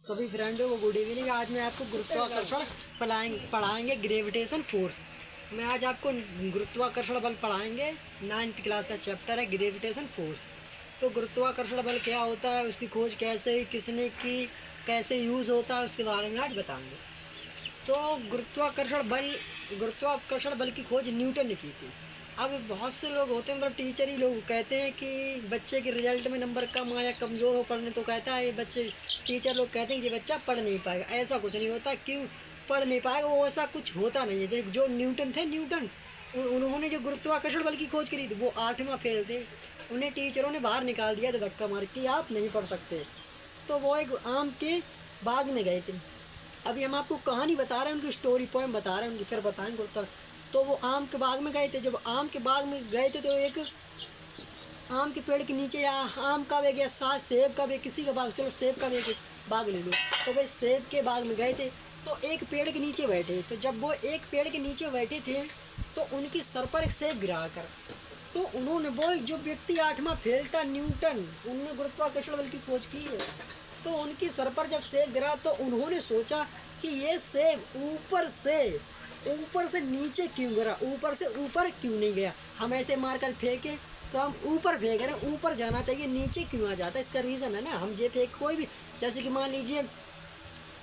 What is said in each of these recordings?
सभी फ्रेंडों को good evening. आज मैं आपको गुरुत्वाकर्षण पढ़ाएंगे ग्रेविटेशन फोर्स। मैं आज आपको गुरुत्वाकर्षण बल पढ़ाएंगे। 9th क्लास का चैप्टर है ग्रेविटेशन फोर्स। तो गुरुत्वाकर्षण बल क्या होता है, उसकी खोज कैसे, किसने की, कैसे यूज़ होता है, उसके बारे में आज बताएंगे। तो गुरुत्वाकर्षण बल की खोज न्यूटन ने की थी। अब बहुत से लोग होते हैं, मतलब टीचर ही लोग कहते हैं कि बच्चे के रिजल्ट में नंबर कम आया, कमज़ोर हो पढ़ने, तो कहता है ये बच्चे, टीचर लोग कहते हैं कि ये बच्चा पढ़ नहीं पाएगा। ऐसा कुछ नहीं होता। क्यों पढ़ नहीं पाएगा? वो ऐसा कुछ होता नहीं है। जो न्यूटन थे, उन्होंने जो गुरुत्वाकर्षण बल की खोज करी थी, वो 8वां फेल थे। उन्हें टीचरों ने बाहर निकाल दिया था धक्का मार कि आप नहीं पढ़ सकते। तो वो एक आम के बाग में गए थे। अभी हम आपको कहानी बता रहे हैं, उनकी स्टोरी पोएम बता रहे हैं, उनकी फिर बताएंगे उत्तर। तो वो आम के बाग में गए थे। जब आम के बाग में गए थे तो एक आम के पेड़ के नीचे, या आम का भी या साथ सेब का भी, किसी का बाग, चलो सेब का भी एक बाग ले लो। तो भाई सेब के बाग में गए थे तो एक पेड़ के नीचे बैठे। तो जब वो एक पेड़ के नीचे बैठे थे तो उनकी सर पर एक सेब गिरा कर, तो उन्होंने, वो जो व्यक्ति 8वां फेल था न्यूटन, उन्होंने गुरुत्वाकर्षण बल की खोज की है। तो उनकी सर पर जब सेब गिरा तो उन्होंने सोचा कि ये सेब ऊपर से नीचे क्यों गिरा, ऊपर से ऊपर क्यों नहीं गया। हम ऐसे मारकर फेंके तो हम ऊपर फेंक रहे हैं, ऊपर जाना चाहिए, नीचे क्यों आ जाता है। इसका रीज़न है ना, हम जे फेंक कोई भी, जैसे कि मान लीजिए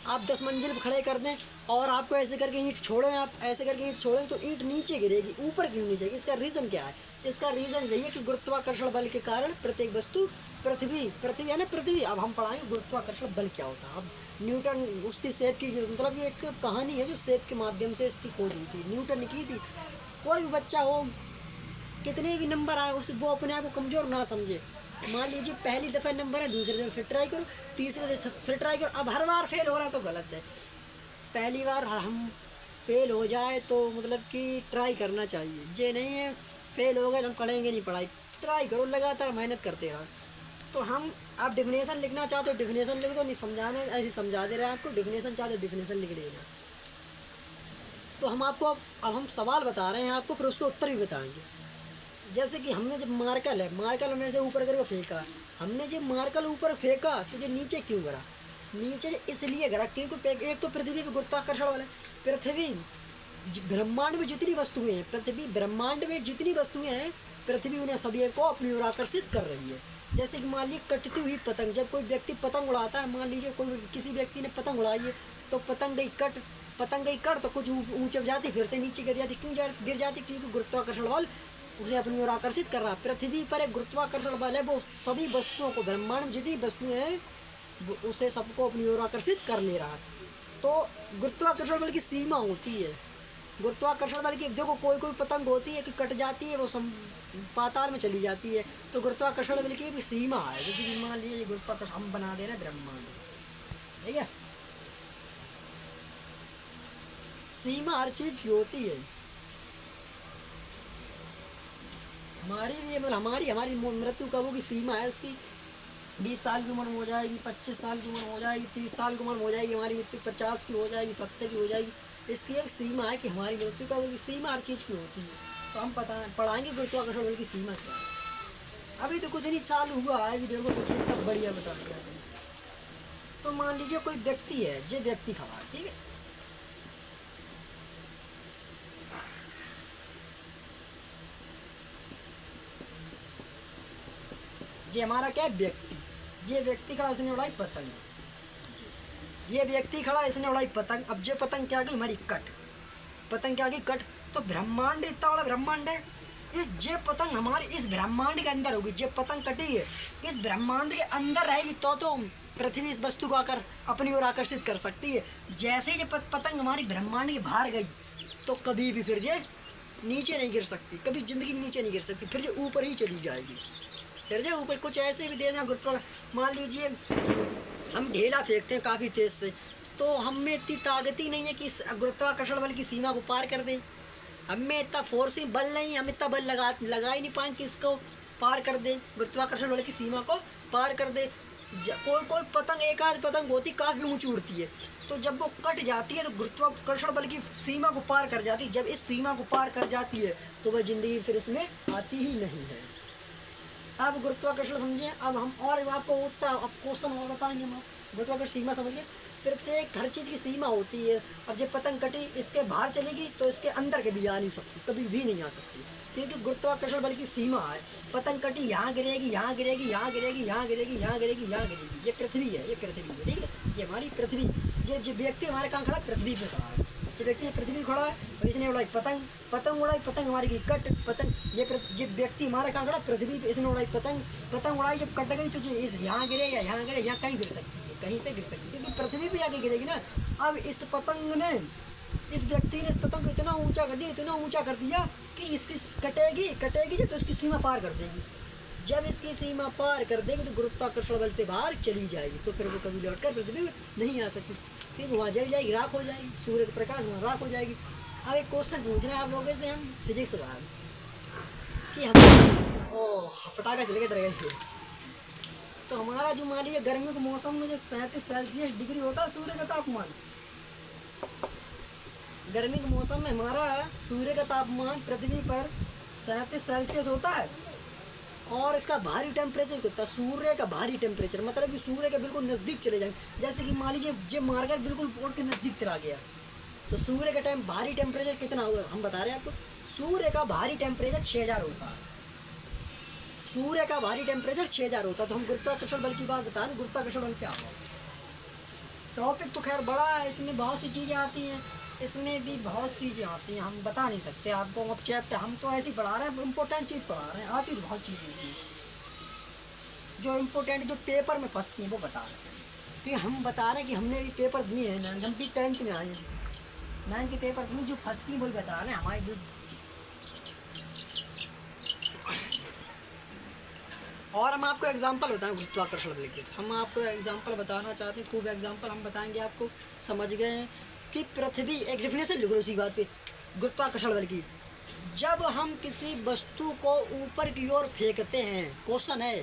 आप 10 मंजिल पर खड़े कर दें और आपको ऐसे करके ईंट छोड़ें, आप ऐसे करके ईंट छोड़ें तो ईंट नीचे गिरेगी, ऊपर क्यों नहीं जाएगी। इसका रीज़न क्या है? इसका रीज़न यही है कि गुरुत्वाकर्षण बल के कारण प्रत्येक वस्तु, पृथ्वी है ना, पृथ्वी। अब हम पढ़ाएंगे गुरुत्वाकर्षण बल क्या होता है। अब न्यूटन, उसकी सेब की, मतलब ये एक कहानी है जो सेब के माध्यम से इसकी खोज हुई थी, न्यूटन ने की थी। कोई भी बच्चा हो, कितने भी नंबर आए, उसे वो अपने आप को कमज़ोर ना समझे। मान लीजिए पहली दफ़ा नंबर है, दूसरे दिन फिर ट्राई करो, तीसरे दिन फिर ट्राई करो। अब हर बार फेल हो रहा तो गलत है। पहली बार हम फेल हो जाए तो मतलब कि ट्राई करना चाहिए। ये नहीं है फेल हो गए तो हम पढ़ेंगे नहीं, पढ़ाई ट्राई करो, लगातार मेहनत करते रहो। तो हम, आप डिफिनेशन लिखना चाहते हो डिफिनेशन लिख दो, नहीं समझाना ऐसे समझा दे रहे हैं आपको। डिफिनेशन चाहते हो डिफिनेशन लिख देना। तो हम आपको अब हम सवाल बता रहे हैं आपको, फिर उसके उत्तर भी बताएंगे। जैसे कि हमने जब मार्कल में से ऊपर करके फेंका, हमने जब मार्कल ऊपर फेंका तो ये नीचे क्यों गिरा? नीचे इसलिए गिरा क्योंकि एक तो पृथ्वी पे गुरुत्वाकर्षण वाला, पृथ्वी ब्रह्मांड में जितनी वस्तुएं हैं, पृथ्वी उन्हें सभी को अपनी ओर आकर्षित कर रही है। जैसे कि मान लीजिए कटती हुई पतंग, जब कोई व्यक्ति पतंग उड़ाता है, मान लीजिए किसी व्यक्ति ने पतंग उड़ाई है तो पतंग गई कट तो कुछ ऊंचे जाती, फिर से नीचे गिर जाती। क्यों गिर जाती? क्योंकि गुरुत्वाकर्षण बल उसे अपनी ओर आकर्षित कर रहा है। पृथ्वी पर एक गुरुत्वाकर्षण बल है, वो सभी वस्तुओं को, ब्रह्मांड में जितनी वस्तुएं हैं उसे सबको अपनी ओर आकर्षित कर ले रहा है। तो गुरुत्वाकर्षण बल की सीमा होती है। गुरुत्वाकर्षण बल की, देखो कोई पतंग होती है कि कट जाती है, वो पाताल में चली जाती है। तो गुरुत्वाकर्षण बल की भी सीमा है। जैसे कि मान लीजिए गुरुत्वाकर्षण हम बना दे रहे हैं ब्रह्मांड, ठीक है, सीमा हर चीज की होती है। हमारी भी, मतलब हमारी मृत्यु कब होगी, सीमा है उसकी। 20 साल की उम्र में हो जाएगी, 25 साल की उम्र हो जाएगी, 30 साल की उम्र हो जाएगी, हमारी मृत्यु 50 की हो जाएगी, 70 की हो जाएगी। इसकी एक सीमा है कि हमारी मृत्यु कब होगी। सीमा हर चीज़ की होती है। तो हम पढ़ाएंगे गुरुत्वाकर्षण बल की सीमा क्या है। अभी तो कुछ नहीं चालू हुआ है, देखो तो तब बढ़िया बता दिया। तो मान लीजिए कोई व्यक्ति है, जो व्यक्ति खड़ा है, ठीक है, ये हमारा क्या है, व्यक्ति। ये व्यक्ति खड़ा, इसने उड़ाई पतंग। ये व्यक्ति खड़ा, इसने उड़ाई पतंग। अब ये पतंग क्या गई, हमारी कट। पतंग क्या गई, कट। तो ब्रह्मांड, इतना बड़ा ब्रह्मांड है, ये पतंग हमारे इस ब्रह्मांड के अंदर होगी। ये पतंग कटी है, इस ब्रह्मांड के अंदर रहेगी तो पृथ्वी इस वस्तु को आकर अपनी ओर आकर्षित कर सकती है। जैसे ही ये पतंग हमारी ब्रह्मांड के बाहर गई तो कभी भी फिर ये नीचे नहीं गिर सकती, कभी जिंदगी में नीचे नहीं गिर सकती, फिर ये ऊपर ही चली जाएगी। फिर जो ऊपर कुछ ऐसे भी दे दें गुरुत्व, मान लीजिए हम ढेला फेंकते हैं काफ़ी तेज़ से, तो हम में इतनी ताकत ही नहीं है कि गुरुत्वाकर्षण बल की सीमा को पार कर दें। हम में इतना फोर्सिंग बल नहीं, हम इतना बल लगा ही नहीं पाएंगे कि इसको पार कर दें, गुरुत्वाकर्षण बल की सीमा को पार कर दे। कोई पतंग, एक आध पतंग होती काफ़ी ऊँची उड़ती है, तो जब वो कट जाती है तो गुरुत्वाकर्षण बल की सीमा को पार कर जाती है। जब इस सीमा को पार कर जाती है तो वह ज़िंदगी फिर इसमें आती ही नहीं है। अब गुरुत्वाकर्षण समझिए। अब हम और आपको उत्तर, अब क्वेश्चन और बताएंगे हम। गुरुत्वाकर्षण सीमा समझ गए। प्रत्येक हर चीज़ की सीमा होती है। अब जब पतंग कटी इसके बाहर चलेगी तो इसके अंदर के भी आ नहीं सकती, कभी भी नहीं आ सकती, क्योंकि गुरुत्वाकर्षण बल की सीमा है। पतंग कटी यहाँ गिरेगी, यहाँ गिरेगी, यहाँ गिरेगी, यहाँ गिरेगी, यहाँ गिरेगी, यहाँ गिरेगी। ये पृथ्वी है, ये पृथ्वी है, ठीक है, ये हमारी पृथ्वी। जो व्यक्ति हमारे कहाँ खड़ा है, पृथ्वी पे खड़ा है। जो व्यक्ति पृथ्वी खड़ा है और इसने उड़ाई पतंग, पतंग उड़ाई, पतंग हमारी की कट, पतंग ये जब व्यक्ति हमारा कहाँ खड़ा पृथ्वी पे, इसने उड़ाई पतंग, पतंग उड़ाई जब कट गई तो जो इस यहाँ गिरे या यहाँ गिरे, यहाँ कहीं गिर सकती है, कहीं पे गिर सकती है, क्योंकि पृथ्वी पे आके गिरेगी ना। अब इस पतंग ने, इस व्यक्ति ने इस पतंग को इतना ऊंचा कर दिया, इतना ऊंचा कर दिया कि इसकी कटेगी, कटेगी जब तो इसकी सीमा पार कर देगी। जब इसकी सीमा पार कर देगी तो गुरुत्वाकर्षण बल से बाहर चली जाएगी, तो फिर वो कभी लौटकर पृथ्वी में नहीं आ सकती, क्योंकि वहाँ जल जाएगी, राख हो जाएगी, सूर्य का प्रकाश वहाँ राख हो जाएगी। अब एक क्वेश्चन पूछ रहे हैं आप लोगों से हम फिजिक्स का कि हम पटाखा चल के डर गए। तो हमारा जो मान लीजिए गर्मी के मौसम में जो 37 सेल्सियस डिग्री होता है सूर्य का तापमान, गर्मी के मौसम में हमारा सूर्य का तापमान पृथ्वी पर 37 सेल्सियस होता है, और इसका बाहरी टेम्परेचर कितना है, सूर्य का बाहरी टेम्परेचर मतलब कि सूर्य के बिल्कुल नज़दीक चले जाएंगे। जैसे कि मान लीजिए जब मारकर बिल्कुल पोर्ट के नज़दीक चला गया तो सूर्य का बाहरी टेम्परेचर कितना होगा, हम बता रहे हैं आपको। सूर्य का बाहरी टेम्परेचर 6000 होता है, सूर्य का बाहरी टेम्परेचर 6000 होता है। तो हम गुरुत्वाकर्षण बल की बात बता दें, गुरुत्वाकर्षण बल क्या होगा। टॉपिक तो खैर बड़ा है, इसमें बहुत सी चीज़ें आती हैं, इसमें भी बहुत चीज़ें आती हैं, हम बता नहीं सकते आपको। अब चैप्टर हम तो ऐसे ही पढ़ा रहे हैं, इम्पोर्टेंट चीज़ पढ़ा रहे हैं, आती तो बहुत चीज़ें इसमें जो इम्पोर्टेंट जो पेपर में फंसती हैं वो बता रहे हैं। कि हम बता रहे हैं कि हमने भी पेपर दिए हैं ना, हम भी 10th में आए हैं, 9th के पेपर में जो फंसती हैं वही बता रहे हैं हमारे जो। और हम आपको एग्जांपल बताएं गुरुत्वाकर्षण बल के, हम आपको एग्जांपल बताना चाहते हैं, खूब एग्जांपल हम बताएंगे आपको। समझ गए हैं कि पृथ्वी, एक डेफिनेशन लिख लो उसी बात पे गुरुत्वाकर्षण बल की। जब हम किसी वस्तु को ऊपर की ओर फेंकते हैं, क्वेश्चन है